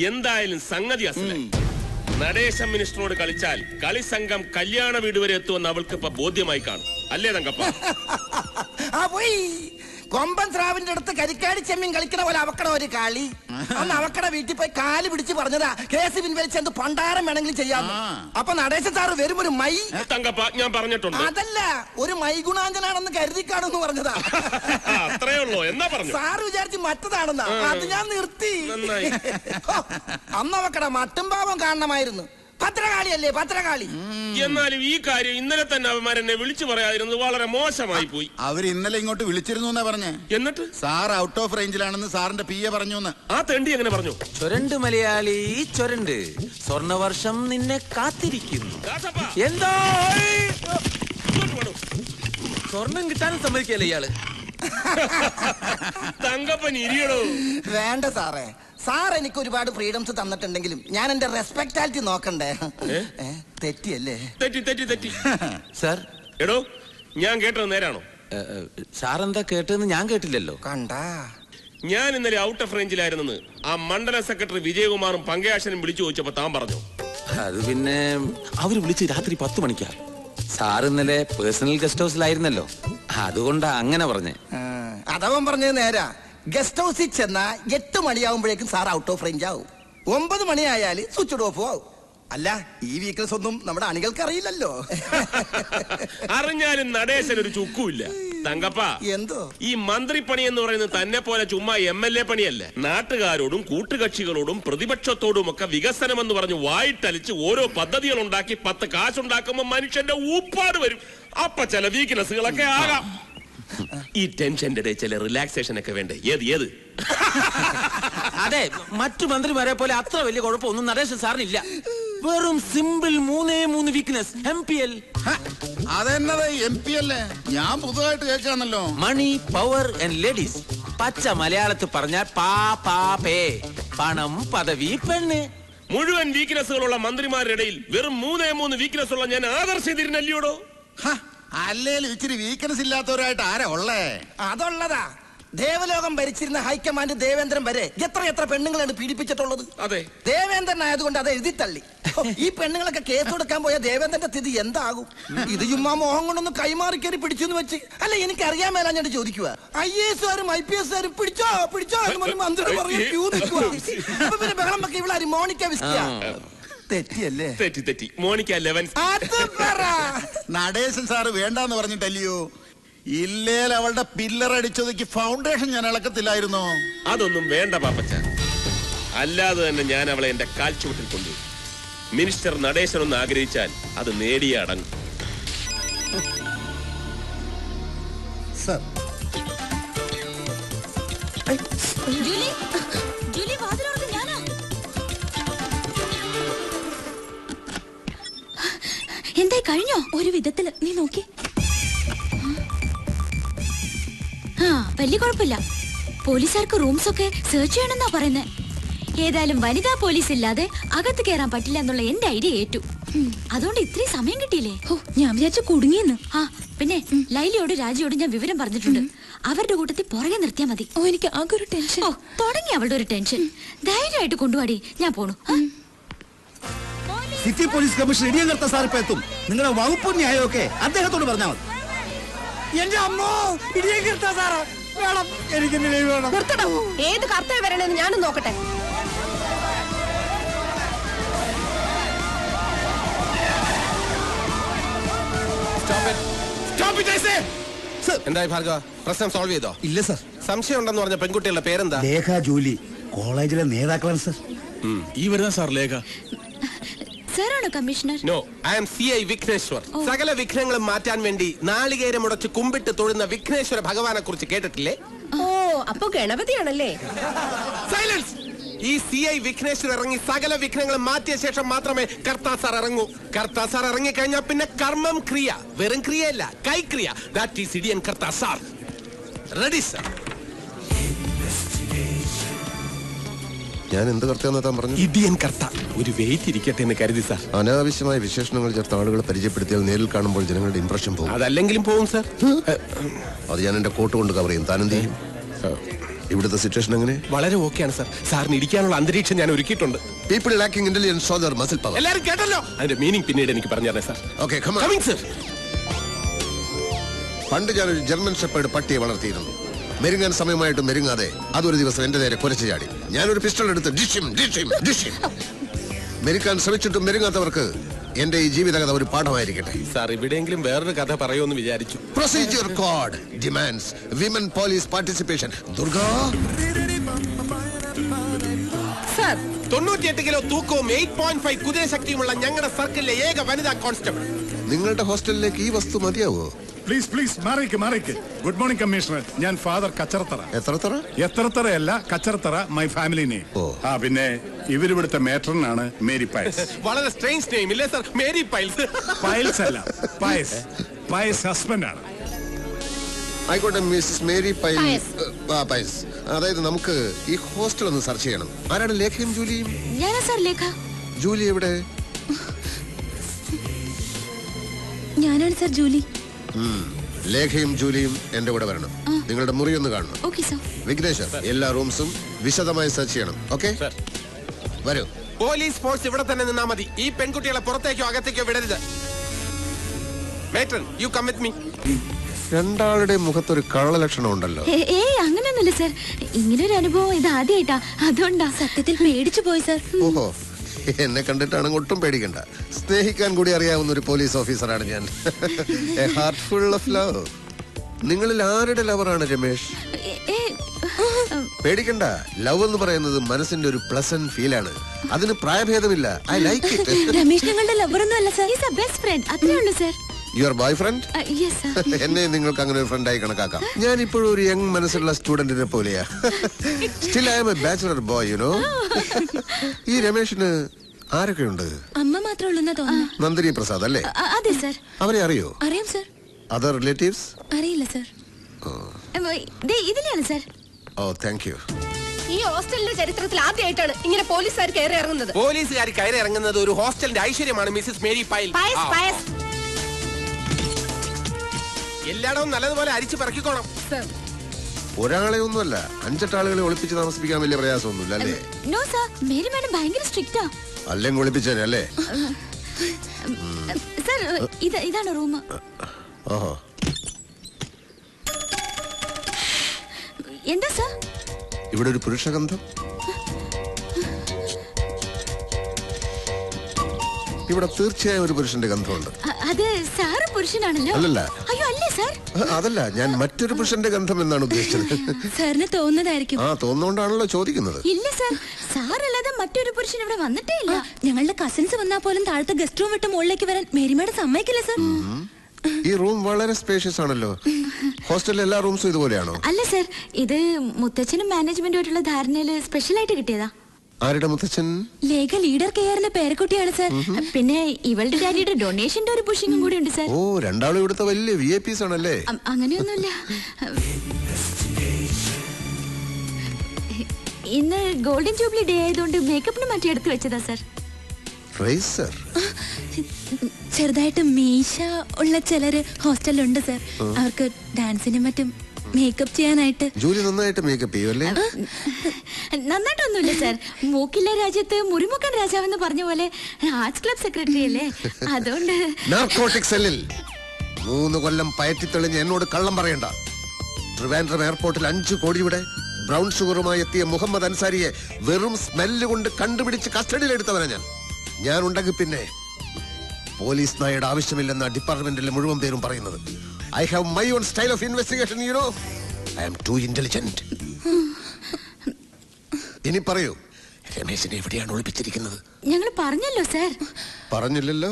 എന്തായാലും സംഗതി അസലായി. നടേശൻ മിനിസ്റ്ററോട് കളിച്ചാൽ കളിസംഘം കല്യാണ വീട് വരെ എത്തുമെന്ന് അവൾക്ക് ഇപ്പൊ ബോധ്യമായി കാണും. അല്ലേ തങ്കപ്പ? കൊമ്പൻ സ്രാവിന്റെ അടുത്ത് കരിക്കാടി ചെമ്മീൻ കളിക്കണ പോലെ അവക്കട ഒരു കളി. അന്ന് അവക്കട വീട്ടിൽ പോയി കാല് പിടിച്ച് പറഞ്ഞതാ കേസ് പിൻവലിച്ച് എന്ത് പണ്ടാരം വേണമെങ്കിലും ചെയ്യാം. അപ്പൊ നടേശൻ സാറ് വരും ഒരു മൈ തങ്കപ്പ ഞാൻ പറഞ്ഞിട്ടുണ്ട്. അതല്ല, ഒരു മൈ ഗുണാഞ്ചനാണെന്ന് കരുതിക്കാണെന്ന് പറഞ്ഞതാ. അത്രേ ഉള്ളൂ. എന്നാ പറഞ്ഞു? സാറ് വിചാരിച്ച് മറ്റതാണെന്നാ. അത് ഞാൻ നിർത്തി. അന്ന് അവക്കട മട്ടും പാവം കാണണമായിരുന്നു. ഭദ്രകാളിയല്ലേ ഭദ്രകാളി. എന്നാലും ഈ കാര്യം ഇന്നലെ തന്നെ അവന്മാരെന്നെ വിളിച്ചു പറയാതിരുന്നത് വളരെ മോശമായി പോയി. അവർ ഇന്നലെ ഇങ്ങോട്ട് വിളിച്ചിരുന്നു എന്നാ പറഞ്ഞേ. എന്നിട്ട് സാർ ഔട്ട് ഓഫ് റേഞ്ചിലാണെന്ന് സാറിന്റെ PA പറഞ്ഞു. ആ തെണ്ടി എങ്ങനെ പറഞ്ഞു? ചൊരണ്ട് മലയാളി ചൊരണ്ട്, സ്വർണവർഷം നിന്നെ കാത്തിരിക്കുന്നു. എന്താ സ്വർണം കിട്ടാനും സമ്മതിക്കല്ലേ ഇയാള്? തങ്കപ്പൻ ഇരിയടോ. വേണ്ട സാറേ, സാർ എനിക്ക് ഒരുപാട് ഫ്രീഡംസ് തന്നിട്ടുണ്ടെങ്കിലും ഞാൻ എന്റെ റെസ്പെക്ടാലിറ്റി നോക്കണ്ടേ? തെറ്റിയല്ലേ? തെറ്റി തെറ്റി തെറ്റി. സാർ എടോ, ഞാൻ കേട്ടത് നേരാണോ? സാർ എന്താ കേട്ടതെന്ന് ഞാൻ കേട്ടില്ലല്ലോ. കണ്ടാ, ഞാൻ ഇന്നലെ ഔട്ട് ഓഫ് റേഞ്ചിലായിരുന്നെന്ന് ആ മണ്ഡലം സെക്രട്ടറി വിജയകുമാറും പങ്കയാശനും വിളിച്ചു ചോദിച്ചപ്പോ താൻ പറഞ്ഞു. അത് പിന്നെ അവര് വിളിച്ച് രാത്രി 10 മണിക്കാ. സാർ ഇന്നലെ പേഴ്സണൽ ഗസ്റ്റ് ഹൗസിലായിരുന്നല്ലോ, അതുകൊണ്ടാ അങ്ങനെ പറഞ്ഞേ. അതവൻ പറഞ്ഞത് നേരാ. ഗസ്റ്റ് ഹൗസിൽ ചെന്നാ 8 മണിയാവുമ്പോഴേക്കും സാർ ഔട്ട് ഓഫ് റേഞ്ച് ആവും. 9 മണിയായാല് സ്വിച്ച് ഓഫ് ആവും. അല്ല, ഈ വീക്ക്നെസ് ഒന്നും നമ്മുടെ അണികൾക്ക് അറിയില്ലല്ലോ. അറിഞ്ഞാലും നടേശൻ ഒരു ചുക്കുമില്ല. തങ്കപ്പ, എന്തോ ഈ മന്ത്രിപ്പണി എന്ന് പറയുന്നത് തന്നെ പോലെ ചുമ്മാ MLA പണിയല്ല. നാട്ടുകാരോടും കൂട്ടുകക്ഷികളോടും പ്രതിപക്ഷത്തോടും ഒക്കെ വികസനം എന്ന് പറഞ്ഞ് വായിട്ടലിച്ച് ഓരോ പദ്ധതികൾ ഉണ്ടാക്കി 10 കാശുണ്ടാക്കുമ്പോ മനുഷ്യന്റെ ഊപ്പാട് വരും. അപ്പൊ ചില വീക്ക്നെസ്സുകളൊക്കെ ആകാം. ഈ ടെൻഷന്റെ ഇടയിൽ ചില റിലാക്സേഷൻ ഒക്കെ വേണ്ടേ? ഏത് അതെ, മറ്റു മന്ത്രിമാരെ പോലെ അത്ര വലിയ കുഴപ്പമൊന്നും നടേശൻ സാറിനില്ല. വെറും സിമ്പിൾ 3 വീക്ക്നെസ്. MPL. അതെന്നത് MP അല്ലേ? ഞാൻ പുതുതായിട്ട് കേൾക്കാന്നല്ലോ. മണി, പവർ ആൻഡ് ലേഡീസ്. പച്ച മലയാളത്തിൽ പറഞ്ഞാൽ പേ. പണം, പദവി, പെണ്ണ്. മുഴുവൻ വീക്ക്നെസ്സുകളുള്ള മന്ത്രിമാരുടെ ഇടയിൽ വെറും 3 വീക്ക്നെസ് ഉള്ള ഞാൻ ആദർശിതിരുന്നല്ലോടോ. അല്ലേലും ഇച്ചിരി വീക്ക്നെസ് ഇല്ലാത്തവരായിട്ട് ആരാ ഉള്ളേ? അതുള്ളതാ. ദേവലോകം ഭരിച്ചിരുന്ന ഹൈക്കമാൻഡ് ദേവേന്ദ്രൻ വരെ എത്ര പെണ്ണുങ്ങളാണ് പീഡിപ്പിച്ചിട്ടുള്ളത്. അതെ, ദേവേന്ദ്രൻ ആയതുകൊണ്ട് അത് എഴുതി തള്ളി. ഈ പെണ്ണുങ്ങളൊക്കെ കേസ് കൊടുക്കാൻ പോയ ദേവേന്ദ്രന്റെ സ്ഥിതി എന്താകും? ഇത് ചുമ്മാ മോഹം കൊണ്ടൊന്ന് കൈമാറി കയറി പിടിച്ചെന്ന് വെച്ച് അല്ല, എനിക്ക് അറിയാൻ മേലാ ഞാൻ ചോദിക്കുക. IAS-കാരും IPS-കാരും പിടിച്ചോ മന്ത്രി പിന്നെ ബഹളം വെക്ക. ഇവിടെ മോണിക്ക വിസ്കിയ. തെറ്റിയല്ലേ? തെറ്റി. മോണിക്ക 11. നടേശൻ സാറ് വേണ്ടാന്ന് പറഞ്ഞിട്ടല്ലയോ? ഇല്ലേൽ അവളുടെ പില്ലറടിച്ചതൊക്കെ ഫൗണ്ടേഷൻ ഞാൻ ഇളക്കത്തില്ലായിരുന്നോ? അതൊന്നും വേണ്ട പാപ്പച്ച. അല്ലാതെ തന്നെ ഞാൻ അവളെ എന്റെ കാൽച്ചുവട്ടിൽ കൊണ്ടുപോയി. മിനിസ്റ്റർ നടേശൻ ഒന്ന് ആഗ്രഹിച്ചാൽ അത് നേടിയേ അടങ്ങും. സർ, എന്തായി കഴിഞ്ഞോ? ഒരു വിധത്തില്. നീ നോക്കി. വലിയ കുഴപ്പമില്ല. പോലീസുകാർക്ക് റൂംസ് ഒക്കെ സെർച്ച് ചെയ്യണമെന്നാ പറയുന്നേ. ഏതായാലും വനിതാ പോലീസ് ഇല്ലാതെ അകത്ത് കയറാൻ പറ്റില്ല എന്നുള്ള എന്റെ ഐഡിയ ഏറ്റു. അതുകൊണ്ട് ഇത്രയും സമയം കിട്ടിയില്ലേ? ഞാൻ വിചാരിച്ചു കുടുങ്ങിയെന്ന്. പിന്നെ ലൈലിയോട് രാജിയോട് ഞാൻ വിവരം പറഞ്ഞിട്ടുണ്ട്. അവരുടെ കൂട്ടത്തിൽ പുറകെ നിർത്തിയാ മതി. എനിക്ക് ആകെ ഒരു ടെൻഷൻ. തുടങ്ങി അവളുടെ ഒരു ടെൻഷൻ. ധൈര്യമായിട്ട് കൊണ്ടുപോടി, ഞാൻ പോണു. സിറ്റി പോലീസ് കമ്മീഷൻ ഇടിയങ്കർത്ത സാർ ഇപ്പൊ എത്തും. നിങ്ങളുടെ വകുപ്പും ന്യായമൊക്കെ അദ്ദേഹത്തോട് പറഞ്ഞാൽ മതി. എന്റെ അമ്മോ, ഇടിയങ്കർത്ത സാറ് വേണം. എനിക്ക് വേണം. ഏത് കർത്തവ്യം വരണെന്ന് ഞാനും നോക്കട്ടെ. എന്തായി ഭാർഗവ, പ്രശ്നം സോൾവ് ചെയ്തോ? ഇല്ല സർ. സംശയം ഉണ്ടെന്ന് പറഞ്ഞ പെൺകുട്ടികളുടെ പേരെന്താ? ലേഖ ജോലി, കോളേജിലെ നേതാക്കളാണ് സർ. ഈ വരുന്ന സാർ ലേഖ. സാറാണോ commissioner? No, I am CI Vigneshwar. സകല വിഘ്നങ്ങളും മാറ്റാൻ വേണ്ടി നാളികേരം മുടച്ച് കുമ്പിട്ട് തൊഴുന്ന വിഘ്നേശ്വര ഭഗവാനെ കുറിച്ച് കേട്ടിട്ടില്ലേ? ഓ, അപ്പൊ ഗണപതിയാണല്ലേ? സൈലൻസ്. ഈ CI വിഘ്നേശ്വർ ഇറങ്ങി സകല വിഘ്നങ്ങളും മാറ്റിയ ശേഷം മാത്രമേ കർത്താ സാർ ഇറങ്ങൂ. കർത്താ സാർ ഇറങ്ങി കഴിഞ്ഞാൽ പിന്നെ കർമ്മം ക്രിയ, വെറും ക്രിയയല്ല, കൈക്രിയ. ദാറ്റ് ഈസ് ഇഡിയൻ കർത്താ സാർ. Ready sir? ഞാൻ എന്ത് കർത്താന്ന് താൻ പറഞ്ഞു? ഇഡിയൻ കർത്ത. ഒരു വെയിറ്റ് ഇരിക്കട്ടെ എന്ന് കരുതി സാർ. അനാവശ്യമായ വിശേഷണങ്ങൾ ചേർത്ത ആളുകളെ പരിചയപ്പെടുത്തിയാൽ നേരിൽ കാണുമ്പോൾ ജനങ്ങളുടെ ഇംപ്രഷൻ പോകും. അതല്ലെങ്കിലും പോകും സാർ. അത് ഞാൻ എന്റെ കോട്ട് കൊണ്ട് കവർ ചെയ്യും. താനെന്ത് ചെയ്യും? ഇവിടുത്തെ സിറ്റുവേഷൻ എങ്ങനെ? വളരെ ഓക്കെയാണ് സാർ. സാറിന് ഇരിക്കാനുള്ള അന്തരീക്ഷം ഞാൻ ഒരുക്കിയിട്ടുണ്ട്. People lacking intelligence show their muscle power. എല്ലാരും കേട്ടല്ലോ? അതിന്റെ മീനിങ് പിന്നീട് എനിക്ക് പറഞ്ഞു തരണേ sir. Okay, come on. Coming sir. പണ്ട് ഞാനൊരു ജർമ്മൻ ഷെപ്പേർഡ് പട്ടിയെ വളർത്തിയിരുന്നു. മെരുങ്ങാൻ സമയമായിട്ട് മെരുങ്ങാതെ അതൊരു ദിവസം എന്റെ നേരെ കുരച്ചു ചാടി. ഞാനൊരു പിസ്റ്റൾ എടുത്ത് ഡിഷിം ഡിഷിം ഡിഷിം. മെരുക്കാൻ ശ്രമിച്ചിട്ടും മെരുങ്ങാത്തവർക്ക് എന്റെ ഈ ജീവിതകഥ ഒരു പാഠമായിരിക്കട്ടെ. സാർ ഇവിടെയെങ്കിലും വേറൊരു കഥ പറയുമെന്ന് വിചാരിച്ചു. Procedure code demands women police participation. Durga 98 kilo തൂക്കവും 8.5 കുതിരശക്തിയുമുള്ള ഞങ്ങളുടെ സർക്കിളിലെ ഏക വനിതാ കോൺസ്റ്റബിൾ. നിങ്ങളുടെ ഹോസ്റ്റലിലേക്ക് ഈ വസ്തു മതിയാവോ? പ്ലീസ് മാറിക്ക്. Good morning commissioner. ഞാൻ ഫാദർ കച്ചറത്തറ. എത്രത്തറയല്ല, കച്ചറത്തറ മൈ ഫാമിലി നെയിം. പിന്നെ ഇവരിവിടുത്തെ മേട്രനാണ് മേരി പയസ്. വളരെ സ്ട്രേഞ്ച് നെയിം ഇല്ലേ സർ? Mary piles. പയൽസ് അല്ല, പയസ് ഹസ്ബൻഡ് ആണ്. ആയിക്കോട്ടെ മിസ്സസ് മേരി പയസ്. അതായത് നമുക്ക് ഈ ഹോസ്റ്റൽ ഒന്ന് സെർച്ച് ചെയ്യണം. ആരാണ് ലേഖയും ജൂലിയും? ഞാനാ സാർ ലേഖ. ജൂലി എവിടെ? ഞാനാണ് സാർ ജൂലി. ലേഖയും ജൂലിയും എന്റെ കൂടെ വരണം. നിങ്ങളുടെ മുറി ഒന്ന് കാണണം. Okay sir. വിഘ്നേശ്വർ, എല്ലാ റൂംസും വിശദമായി സെർച്ച് ചെയ്യണം. ഓക്കെ, വരൂ. പോലീസ് ഫോഴ്സ് ഇവിടെ തന്നെ നിന്നാ മതി. ഈ പെൺകുട്ടികളെ പുറത്തേക്കോ അകത്തേക്കോ വിടരുത്. Matron, you come with me. രണ്ടാളുടെ മുഖത്തൊരു കള്ളലക്ഷണം ഉണ്ടല്ലോ. അങ്ങനെയൊന്നുമില്ല സർ. ഇങ്ങനൊരു അനുഭവം ഇത് ആദ്യമായിട്ടാ, അതുകൊണ്ടാ. സത്യത്തിൽ പേടിച്ചു പോയി സർ. ഓഹോ, എന്നെ കണ്ടിട്ടാണെങ്കിൽ ഒട്ടും പേടിക്കണ്ട. സ്നേഹിക്കാൻ കൂടി അറിയാവുന്ന ഒരു പോലീസ് ഓഫീസറാണ് ഞാൻ. A heart full of love. നിങ്ങളിൽ ആരുടെ ലവറാണ് രമേശ്? പേടിക്കണ്ട. ലവ് എന്ന് പറയുന്നത് മനസ്സിന്റെ ഒരു പ്ലസന്റ് ഫീലാണ്. അതിന് പ്രായഭേദമില്ല. I like it. രമേശ് ഞങ്ങളുടെ ലവർ ഒന്നും അല്ല sir. Is a best friend. അത്രേ ഉള്ളൂ sir. Your boyfriend? Yes sir. എന്നെ നിങ്ങൾക്ക് അങ്ങനെ ഒരു ഫ്രണ്ടായി കണക്കാക്കാം. ഞാൻ ഇപ്പോഴും ഒരു യങ് മനസ്സുള്ള സ്റ്റുഡന്റിനെ പോലെയാ. Still I am a bachelor boy, you know. ഈ രമേശിന് ആരൊക്കെയുണ്ട്? അമ്മ മാത്രമേ ഉള്ളൂ തോന്നുന്നു. നന്ദിനി പ്രസാദ് അല്ലേ? അതെ സർ. അവരെ അറിയോ? അറിയാം സർ. Other relatives? അറിയില്ല സർ. ഇതിലാണ് സർ. ഓ, താങ്ക് യു. ഈ ഹോസ്റ്റലിന്റെ ചരിത്രത്തിൽ ആദ്യമായിട്ടാണ് ഇങ്ങനെ പോലീസുകാർ കയറി ഇറങ്ങുന്നത്. പോലീസുകാർ കയറി ഇറങ്ങുന്നത് ഒരു ഹോസ്റ്റലിന്റെ ഐശ്വര്യമാണ് മിസ്സസ് മേരി പൈൽ. എല്ലായിടവും നല്ലതുപോലെ അരിച്ചു പറക്കിക്കോണം. ഒരാളെ ഒന്നുമല്ല, 5-8 ആളുകളെ ഒളിപ്പിച്ച് താമസിപ്പിക്കാൻ വലിയ പ്രയാസമൊന്നുമില്ല അല്ലേ? നോ സർ, മേരി മാഡം ഭയങ്കര സ്ട്രിക്റ്റാ. അല്ലെങ്കിൽ ഒളിപ്പിച്ചേനെ അല്ലേ? സർ, ഇതാണ് റൂം. ഓഹോ, എന്താ സർ? ഇവിടെ ഒരു പുരുഷഗന്ധം. ഇവിടെ തീർച്ചയായും ഒരു പുരുഷന്റെ ഗന്ധമുണ്ട്. അത് സാറ് പുരുഷനാണല്ലോ. അല്ലല്ല. അയ്യോ അല്ലേ സർ? അതല്ല, ഞാൻ മറ്റൊരു പുരുഷന്റെ ഗന്ധം എന്നാണ് ഉദ്ദേശിച്ചത്. സാറിന് തോന്നുന്നതായിരിക്കും. തോന്നുകൊണ്ടാണല്ലോ ചോദിക്കുന്നത്. ഇല്ല സർ, സാറല്ലാതെ മറ്റൊരു പുരുഷൻ ഇവിടെ വന്നിട്ടേ ഇല്ല. ഞങ്ങളുടെ കസിൻസ് വന്നാൽ പോലും താഴത്തെ ഗസ്റ്റ് റൂം വിട്ട് മുകളിലേക്ക് വരാൻ മേരിമേടെ സമ്മതിക്കില്ല സർ. ഈ റൂം വളരെ സ്പേഷ്യസ് ആണല്ലോ. ഹോസ്റ്റലിലെ എല്ലാ റൂംസും ഇതുപോലെയാണോ? അല്ല സർ, ഇത് മുത്തച്ഛനും മാനേജ്മെന്റുമായിട്ടുള്ള ധാരണയില് സ്പെഷ്യൽ ആയിട്ട് കിട്ടിയതാ. ആരുടെ മുത്തച്ഛൻ? ലേഖ ലീഡർ കെയറിന്റെ പേരക്കുട്ടിയാണ് സർ. പിന്നെ ഇവളുടെ ഡാഡിയുടെ ഡൊണേഷന്റെ ഒരു പുഷിങ്ങും കൂടി ഉണ്ട് സർ. ഓ, രണ്ടാളും ഇവിടുത്തെ വലിയ വിഐപീസ് ആണല്ലേ? അങ്ങനെയൊന്നുമില്ല. ഇന്ന് ഗോൾഡൻ ജൂബിലി ഡേ ആയതുകൊണ്ട് മേക്കപ്പിന് മറ്റേ എടുത്ത് വെച്ചതാ സർ. ചെറുതായിട്ട് മീശ ഉള്ള ചിലര് ഹോസ്റ്റലിലുണ്ട് സർ. അവർക്ക് ഡാൻസിനും മറ്റും മേക്കപ്പ് ചെയ്യാനായിട്ട്. ജൂലി നന്നായിട്ട് മേക്കപ്പ് ചെയ്യുമല്ലേ? നന്നായിട്ടൊന്നുമില്ല സർ. മൂക്കില്ല രാജ്യത്ത് മുറിമുക്കൻ രാജാവെന്ന് പറഞ്ഞ പോലെ ആർട്സ് ക്ലബ് സെക്രട്ടറി അല്ലേ, അതുകൊണ്ട്. നാർക്കോട്ടിക് സെല്ലിൽ 3 കൊല്ലം പയറ്റിത്തെളിഞ്ഞ് എന്നോട് കള്ളം പറയണ്ട. ട്രിവാൻഡ്രം എയർപോർട്ടിൽ 5 കോടിയുടെ ബ്രൗൺ ഷുഗറുമായി എത്തിയ മുഹമ്മദ് അൻസാരിയെ വെറും സ്മെല്ല് കൊണ്ട് കണ്ടുപിടിച്ച് കസ്റ്റഡിയിലെടുത്തവനാ ഞാൻ ഉണ്ടെങ്കിൽ പിന്നെ പോലീസ് നായയുടെ ആവശ്യമില്ലെന്ന ഡിപ്പാർട്ട്മെന്റിലെ മുഴുവൻ പേരും പറയുന്നത്. I have my own style of investigation, you know. I am too intelligent. ഇനി പറയൂ, രമേശിനെ എവിടെയാണ് ഒളിപ്പിച്ചിരിക്കുന്നത്? ഞങ്ങൾ പറഞ്ഞല്ലോ സർ. പറഞ്ഞില്ലല്ലോ.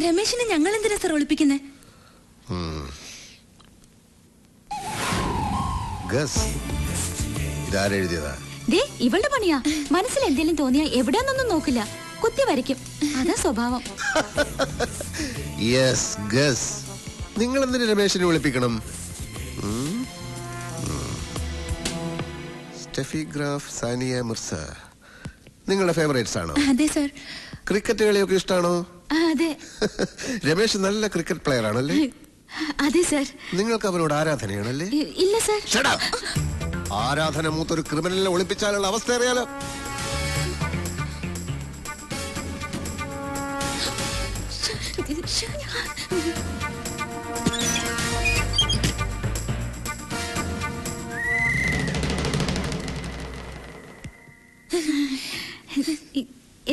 രമേശിനെ ഞങ്ങൾ എന്തിനാ സർ ഒളിപ്പിക്കുന്നത്? ഗസ്, ഇതാരെഴുതിയതാ? ഇവളുടെ പണിയാ. മനസ്സിൽ എന്തെങ്കിലും തോന്നിയാ എവിടെയാന്നൊന്നും നോക്കില്ല, കുത്തി വരയ്ക്കും. അതാ സ്വഭാവം. Yes, guess. നിങ്ങൾ എന്തിനു രമേശിനെ വിളിപ്പിക്കണം? സ്റ്റെഫി ഗ്രാഫ്, സാനിയ മിർസ നിങ്ങളുടെ ഫേവറേറ്റ്സ് ആണോ? അതെ സർ. ക്രിക്കറ്റ് കളിയൊക്കെ ഇഷ്ടമാണോ? അതെ. രമേശ് നല്ല ക്രിക്കറ്റ് പ്ലെയർ ആണല്ലേ? അതെ സർ. നിങ്ങൾക്ക് അവരോട് ആരാധനയാണല്ലേ? ഇല്ല സർ. Shut up. ആരാധന മൂത്തൊരു ക്രിമിനലിനെ ഒളിപ്പിച്ചാലുള്ള അവസ്ഥ അറിയാലോ.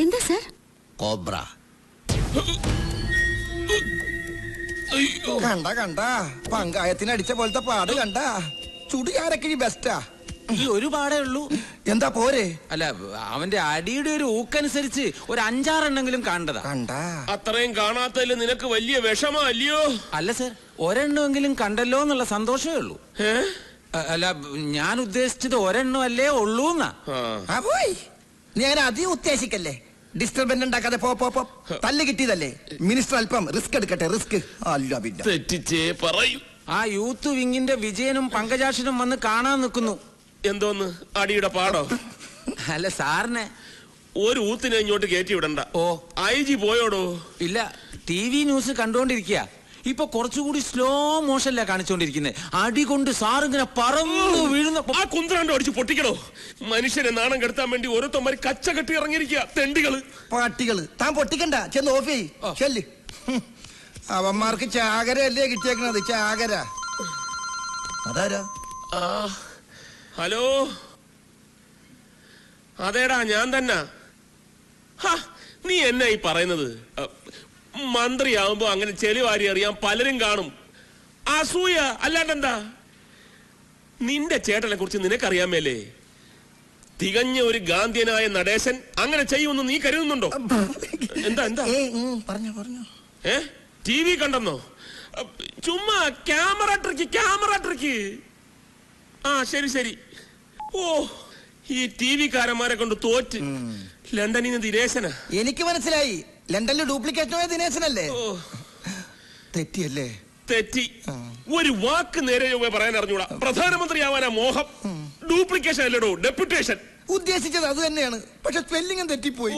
എന്താ സർ? കോബ്ര. കണ്ട പങ്കായത്തിന് അടിച്ച പോലത്തെ പാട് കണ്ട. ചുടുകാരക്കിഴി ബെസ്റ്റാ. ഈ ഒരു പാടേ ഉള്ളൂ. എന്താ പോരെ? അല്ല, അവന്റെ അടിയുടെ ഒരു ഊക്കനുസരിച്ച് ഒരു 5-6 എണ്ണെങ്കിലും കാണേണ്ടതാ. കണ്ടാ അത്രയും കാണാത്തതിൽ നിനക്ക് വലിയ വിഷമല്ലയോ? അല്ല സർ, ഒരെണ്ണമെങ്കിലും കണ്ടല്ലോ എന്നുള്ള സന്തോഷമേ ഉള്ളൂ. അല്ല, ഞാൻ ഉദ്ദേശിച്ചത് ഒരെണ്ണം അല്ലേ ഉള്ളൂ എന്നാ. പോയി നീ അങ്ങനെ അധികം ഉദ്ദേശിക്കല്ലേ. ഡിസ്റ്റർബൻസ് ഉണ്ടാക്കാതെ പോ. തല്ല് കിട്ടിയതല്ലേ. മിനിസ്റ്റർ അല്പം റിസ്ക് എടുക്കട്ടെ. റിസ്ക് അല്ല പിന്നെ തെറ്റിച്ചേ പറയൂ. ആ യൂത്ത് വിങ്ങിന്റെ വിജയനും പങ്കജാക്ഷനും വന്ന് കാണാൻ നിൽക്കുന്നു. എന്തോന്ന് അടിയുടെ പാടോ? അല്ല സാറിനെ ഒരു ഊത്തിനെ ഇങ്ങോട്ട് കയറ്റി വിടണ്ട. ഓ, IG പോയോടോ? ഇല്ല, TV ന്യൂസ് കണ്ടോണ്ടിരിക്കുക. ഇപ്പൊ കുറച്ചുകൂടി സ്ലോ മോഷനിലാ കാണിച്ചോണ്ടിരിക്കുന്നത്. അടി കൊണ്ട് സാറിങ്ങനെ പറന്നു വീഴുന്ന. ആ കുന്ത്രാണ്ടോ അടിച്ച് പൊട്ടിക്കണോ? മനുഷ്യനെ നാണം കെടുത്താൻ വേണ്ടി ഓരോരുത്തന്മാര് കച്ച കെട്ടി ഇറങ്ങിയിരിക്കുക. തെണ്ടികള്, പാട്ടികള്. താൻ പൊട്ടിക്കണ്ട, ചെന്ന് ഓഫ് ചെയ്യ്. ചെല്ല്. അവന്മാർക്ക് ചാകരയല്ലേ കിട്ടിയേക്കണത്. ചാകര. അതാരാ? ഹലോ, അതേടാ ഞാൻ തന്നെ. നീ എന്നാ ഈ പറയുന്നത്? മന്ത്രിയാവുമ്പോ അങ്ങനെ ചെളിവാരി അറിയാൻ പലരും കാണും. അസൂയ അല്ലാണ്ടെന്താ? നിന്റെ ചേട്ടനെ കുറിച്ച് നിനക്കറിയാമേലേ? തികഞ്ഞ ഒരു ഗാന്ധിയനായ നടേശൻ അങ്ങനെ ചെയ്യുമെന്ന് നീ കരുതുന്നുണ്ടോ? എന്താ പറഞ്ഞു TV കണ്ടെന്നോ? ചുമ്മാ ക്യാമറ ട്രിക്ക്. ശരി. ഓ, ഈ TV കാരന്മാരെ കൊണ്ട് തോറ്റ്. ലണ്ടനിൽ നിന്ന് ദിനേശനാ. എനിക്ക് മനസ്സിലായി. ലണ്ടനിൽ ഡ്യൂപ്ലിക്കേറ്റ് പോയ ദിനേശനല്ലേ? തെറ്റിയല്ലേ? തെറ്റി. ഒരു വാക്ക് നേരെ പറയാൻ അറിഞ്ഞൂടാ. പ്രധാനമന്ത്രിയാവാനാ മോഹം. ഡ്യൂപ്ലിക്കേഷൻ അല്ലടോ, ഡെപ്യൂട്ടേഷൻ. ഉദ്ദേശിച്ചത് അത് തന്നെയാണ്. പക്ഷെ സ്പെല്ലിംഗും തെറ്റിപ്പോയി.